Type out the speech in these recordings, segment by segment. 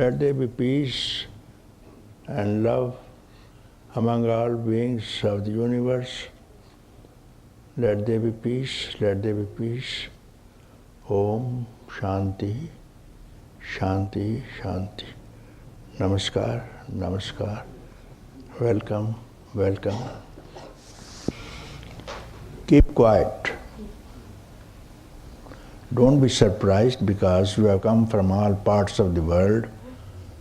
Let there be peace and love among all beings of the universe. Let there be peace, let there be peace. Om Shanti, Shanti, Shanti. Namaskar, Namaskar. Welcome, welcome. Keep quiet. Don't be surprised because you have come from all parts of the world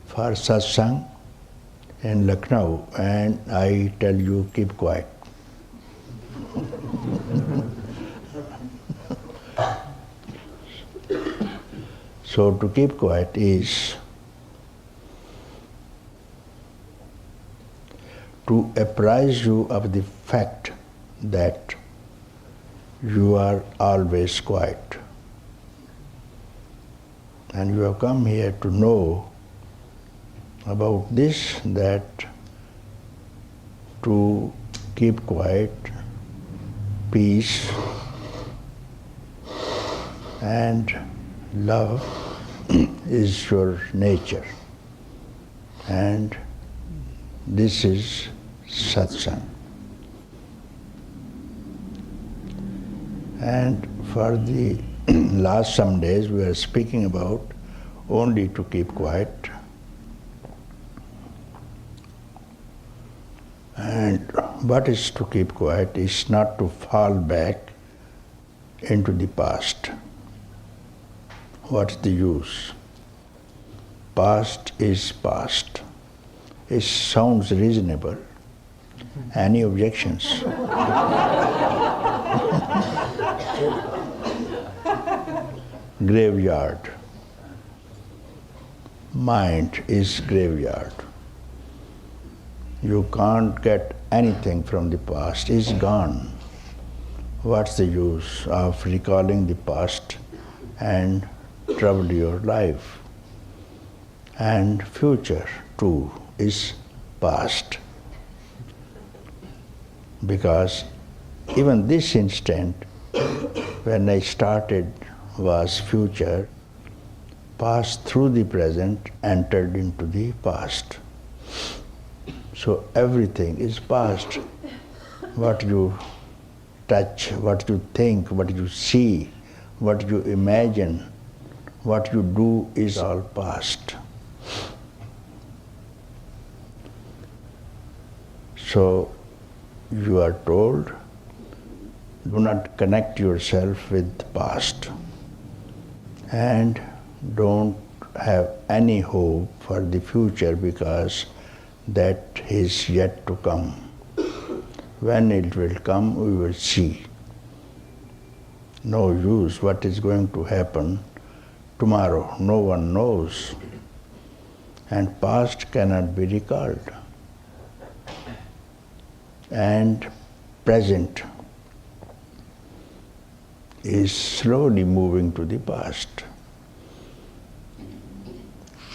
for satsang in Lucknow, and I tell you, keep quiet. So to keep quiet is to apprise you of the fact that you are always quiet. And you have come here to know about this, that to keep quiet, peace and love is your nature. And this is satsang. And for the last some days we are speaking about only to keep quiet. And what is to keep quiet is not to fall back into the past. What's the use? Past is past. It sounds reasonable. Any objections? Graveyard. Mind is graveyard. You can't get anything from the past. It's gone. What's the use of recalling the past and trouble your life? And future too is past. Because even this instant, when I started, was future, passed through the present, entered into the past. So everything is past. What you touch, what you think, what you see, what you imagine, what you do is all past. So you are told, do not connect yourself with the past and don't have any hope for the future because that is yet to come. When it will come, we will see. No use what is going to happen tomorrow. No one knows. And past cannot be recalled. And present is slowly moving to the past.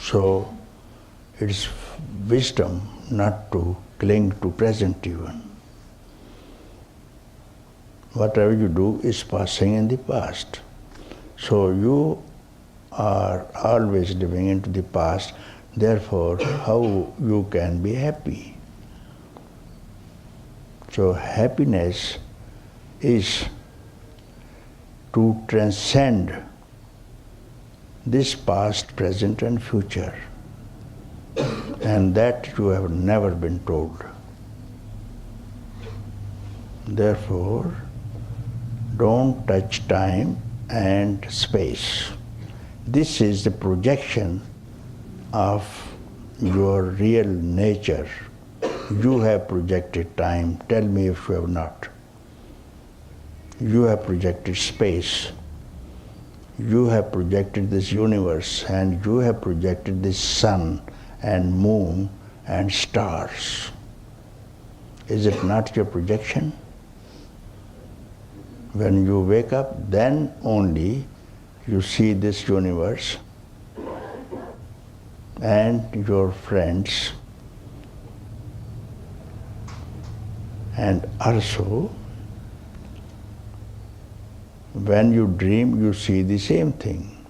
So it's wisdom not to cling to present even. Whatever you do is passing in the past. So you are always living into the past, therefore how you can be happy? So happiness is to transcend this past, present and future. And that you have never been told. Therefore, don't touch time and space. This is the projection of your real nature. You have projected time. Tell me if you have not. You have projected space. You have projected this universe, and you have projected this sun and moon and stars. Is it not your projection? When you wake up, then only you see this universe and your friends, and also when you dream, you see the same thing.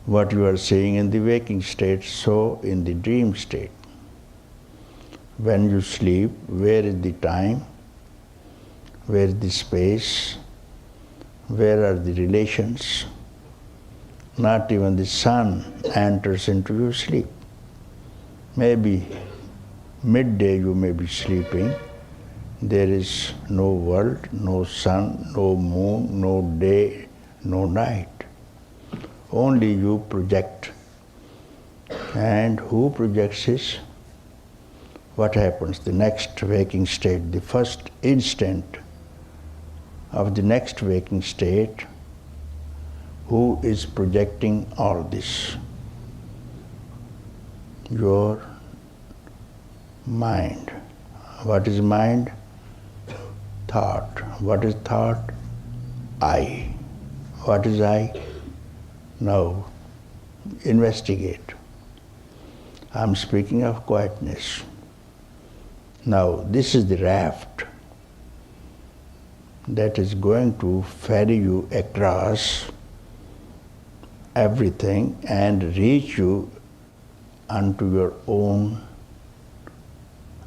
What you are seeing in the waking state, so in the dream state. When you sleep, where is the time? Where is the space? Where are the relations? Not even the sun enters into your sleep. Maybe midday you may be sleeping. There is no world, no sun, no moon, no day, no night. Only you project. And who projects is? What happens? The next waking state, the first instant of the next waking state, who is projecting all this? Your mind. What is mind? Thought. What is thought? I. What is I? Now, investigate. I'm speaking of quietness. Now, this is the raft that is going to ferry you across everything and reach you unto your own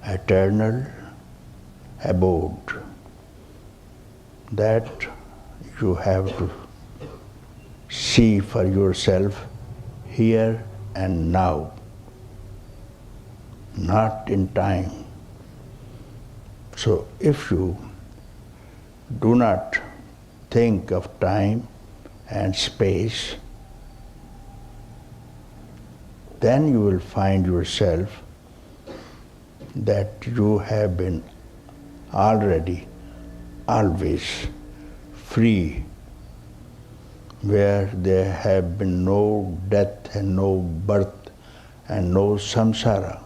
eternal abode. That you have to see for yourself here and now, not in time. So if you do not think of time and space, then you will find yourself that you have been already always free, where there have been no death and no birth and no samsara.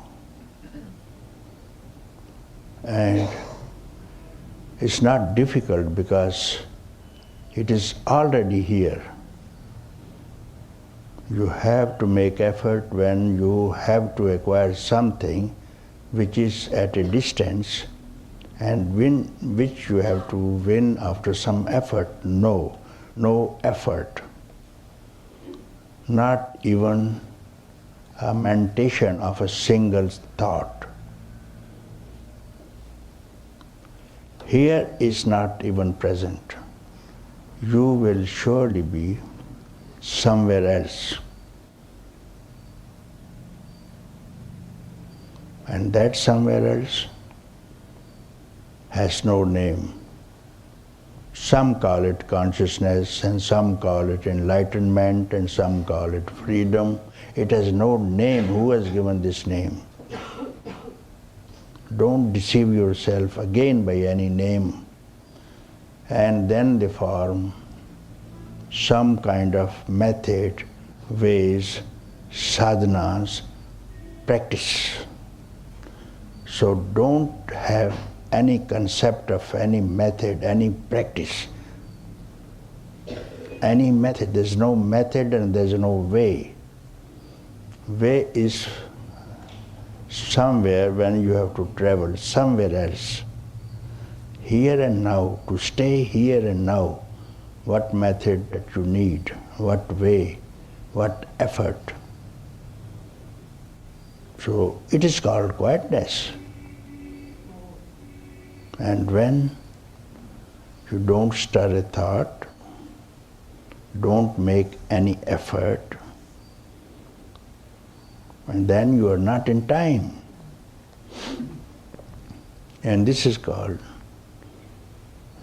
And it's not difficult because it is already here. You have to make effort when you have to acquire something which is at a distance and which you have to win after some effort. No effort. Not even a meditation of a single thought. Here is not even present. You will surely be somewhere else. And that somewhere else has no name. Some call it consciousness, and some call it enlightenment, and some call it freedom. It has no name. Who has given this name? Don't deceive yourself again by any name. And then they form some kind of method, ways, sadhanas, practice. So don't have any concept of any method, any practice. Any method. There's no method and there's no way. Way is somewhere when you have to travel somewhere else. Here and now, to stay here and now, what method that you need, what way, what effort. So it is called quietness. And when you don't stir a thought, don't make any effort, and then you are not in time. And this is called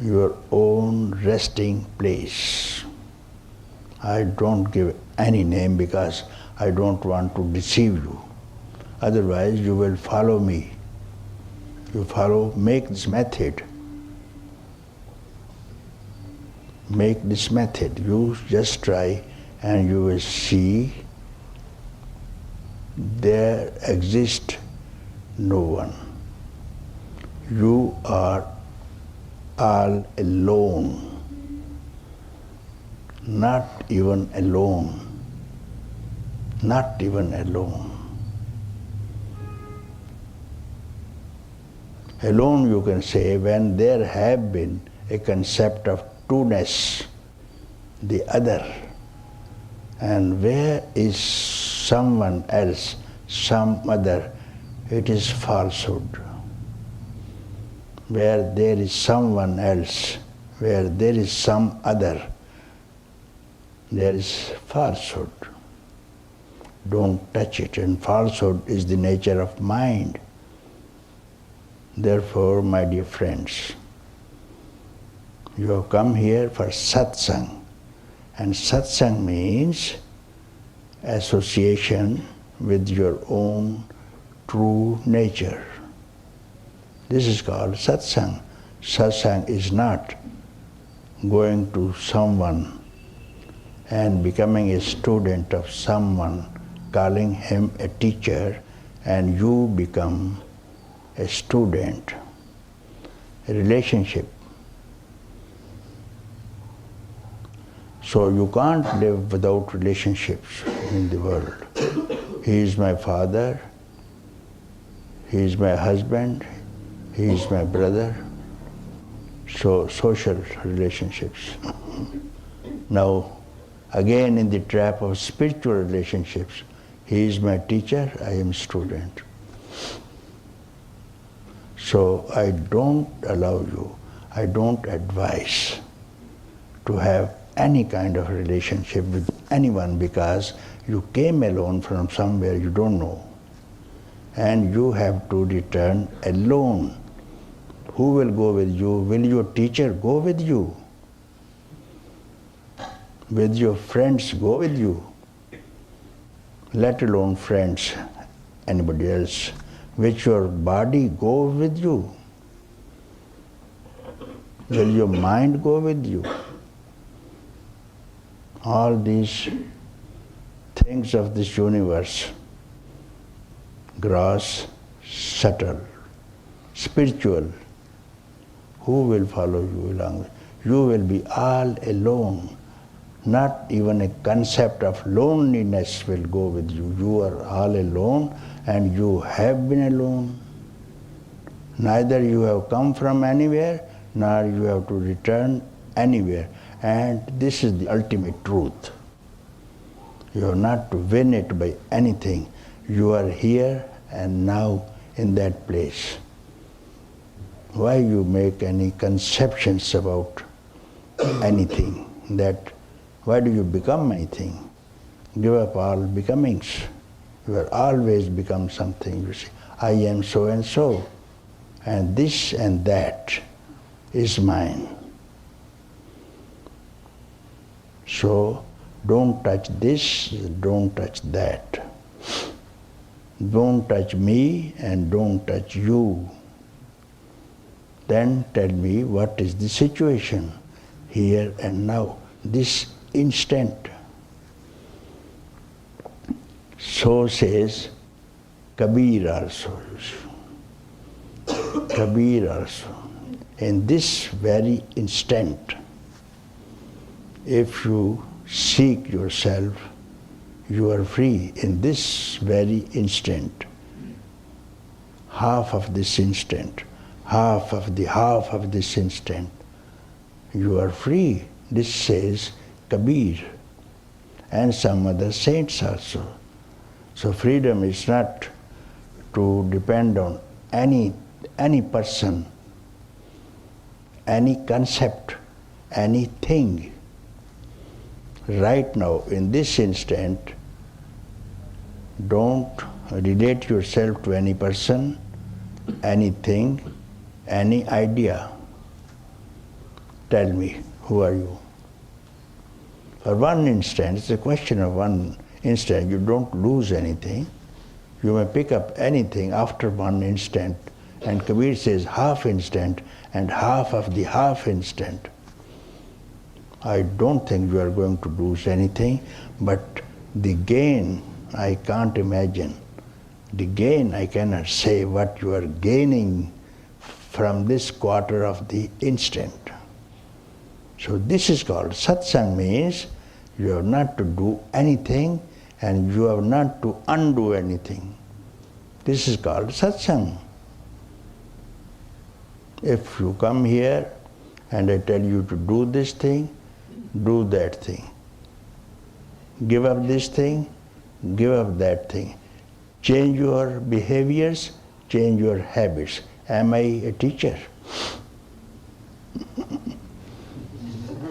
your own resting place. I don't give any name because I don't want to deceive you. Otherwise you will follow me. You follow, make this method. Make this method. You just try and you will see there exists no one. You are all alone. Not even alone. Not even alone. Alone you can say when there have been a concept of two-ness, the other, And where is someone else, some other, it is falsehood. Where there is someone else, where there is some other, there is falsehood. Don't touch it. And falsehood is the nature of mind. Therefore, my dear friends, you have come here for satsang. And satsang means association with your own true nature. This is called satsang. Satsang is not going to someone and becoming a student of someone, calling him a teacher, and you become a student. A relationship. So you can't live without relationships in the world. He is my father, he is my husband, he is my brother. So social relationships. Now, again in the trap of spiritual relationships, he is my teacher, I am student. So I don't allow you, I don't advise to have any kind of relationship with anyone because you came alone from somewhere you don't know. And you have to return alone. Who will go with you? Will your teacher go with you? Will your friends go with you? Let alone friends, anybody else. Will your body go with you? Will your mind go with you? All these things of this universe, gross, subtle, spiritual, who will follow you along? You will be all alone. Not even a concept of loneliness will go with you. You are all alone and you have been alone. Neither you have come from anywhere, nor you have to return anywhere. And this is the ultimate truth. You have not to win it by anything. You are here and now in that place. Why you make any conceptions about anything? Why do you become anything? Give up all becomings. You will always become something. You say, I am so and so, and this and that is mine. So don't touch this, don't touch that. Don't touch me and don't touch you. Then tell me what is the situation here and now, this instant. So says Kabir also. Kabir also. In this very instant, if you seek yourself, you are free. In this very instant, half of this instant, half of this instant, you are free. This says Kabir and some other saints also. So freedom is not to depend on any person, any concept, anything. Right now, in this instant, don't relate yourself to any person, anything, any idea. Tell me, who are you? For one instant, it's a question of one instant, you don't lose anything. You may pick up anything after one instant. And Kabir says half instant and half of the half instant. I don't think you are going to lose anything, but the gain I can't imagine. The gain I cannot say what you are gaining from this quarter of the instant. So this is called satsang, means you have not to do anything and you have not to undo anything. This is called satsang. If you come here and I tell you to do this thing, do that thing. Give up this thing, give up that thing. Change your behaviors, change your habits. Am I a teacher?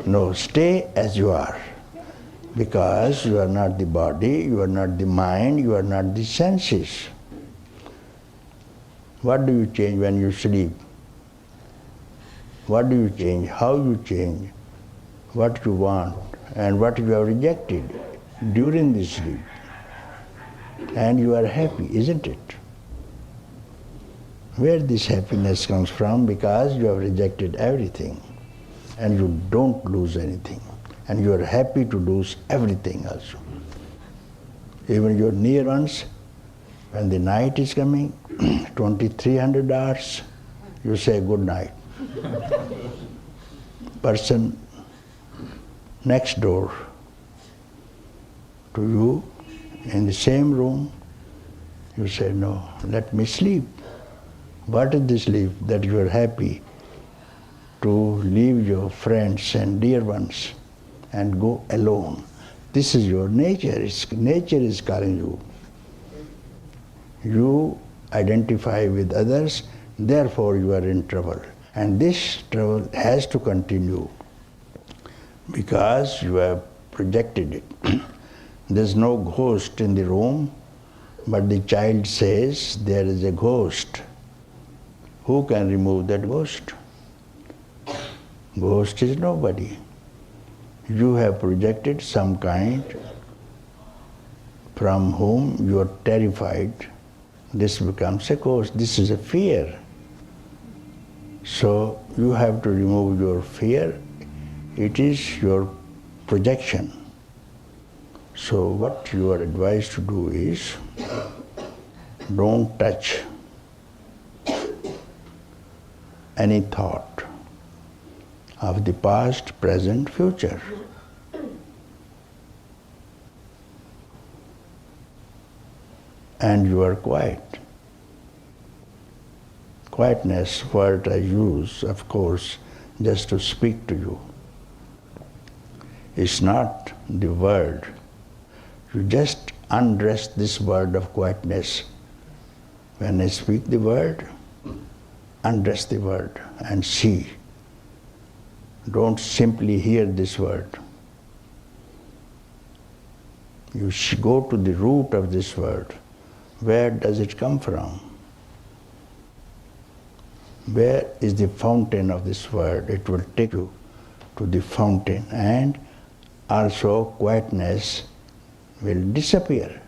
No, stay as you are. Because you are not the body, you are not the mind, you are not the senses. What do you change when you sleep? What do you change? How you change? What you want and what you have rejected during the sleep. And you are happy, isn't it? Where this happiness comes from? Because you have rejected everything and you don't lose anything. And you are happy to lose everything also. Even your near ones, when the night is coming, 2300 hours, you say good night. Person next door to you, in the same room, you say, no, let me sleep. What is the sleep? That you are happy to leave your friends and dear ones and go alone. This is your nature. Nature is calling you. You identify with others, therefore you are in trouble. And this trouble has to continue because you have projected it. There's no ghost in the room, but the child says there is a ghost. Who can remove that ghost? Ghost is nobody. You have projected some kind from whom you are terrified. This becomes a ghost. This is a fear. So you have to remove your fear. It is your projection. So what you are advised to do is, don't touch any thought of the past, present, future. And you are quiet. Quietness, word I use, of course, just to speak to you. It's not the word. You just undress this word of quietness. When I speak the word, undress the word and see. Don't simply hear this word. You go to the root of this word. Where does it come from? Where is the fountain of this word? It will take you to the fountain, and also quietness will disappear.